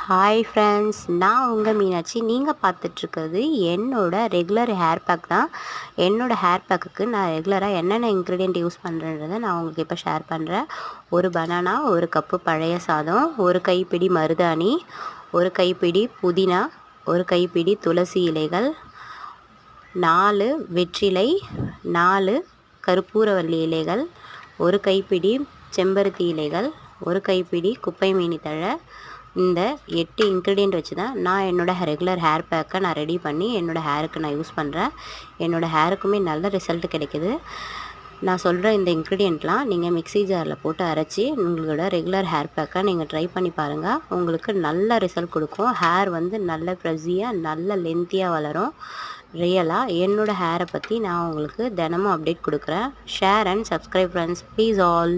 Hi friends, நான் உங்கள் மீனாட்சி. நீங்கள் பார்த்துட்ருக்கிறது என்னோட ரெகுலர் ஹேர் பேக் தான். என்னோடய ஹேர் பேக்குக்கு நான் ரெகுலராக என்னென்ன இன்க்ரீடியன்ட் யூஸ் பண்ணுறேன்றதை நான் உங்களுக்கு இப்போ ஷேர் பண்ணுறேன். ஒரு பனானா, ஒரு கப்பு பழைய சாதம், ஒரு கைப்பிடி மருதாணி, ஒரு கைப்பிடி புதினா, ஒரு கைப்பிடி துளசி இலைகள், 4 வெற்றிலை, 4 கற்பூரவள்ளி இலைகள், ஒரு கைப்பிடி செம்பருத்தி இலைகள், ஒரு கைப்பிடி குப்பை மேனி தழை. இந்த 8 இன்க்ரீடியன்ட் வச்சு தான் நான் என்னோடய ரெகுலர் ஹேர் பேக்கை நான் ரெடி பண்ணி என்னோடய ஹேருக்கு நான் யூஸ் பண்ணுறேன். என்னோடய ஹேருக்குமே நல்ல ரிசல்ட் கிடைக்குது. நான் சொல்கிற இந்த இன்க்ரீடியண்ட்லாம் நீங்கள் மிக்ஸி ஜாரில் போட்டு அரைச்சி உங்களோட ரெகுலர் ஹேர் பேக்கை நீங்கள் ட்ரை பண்ணி பாருங்கள். உங்களுக்கு நல்ல ரிசல்ட் கொடுக்கும். ஹேர் வந்து நல்ல ஃப்ரெஷ்ஷியாக நல்ல லென்த்தியாக வளரும். ரியலாக என்னோடய ஹேரை பற்றி நான் உங்களுக்கு தினமும் அப்டேட் கொடுக்குறேன். Share and subscribe friends, please all.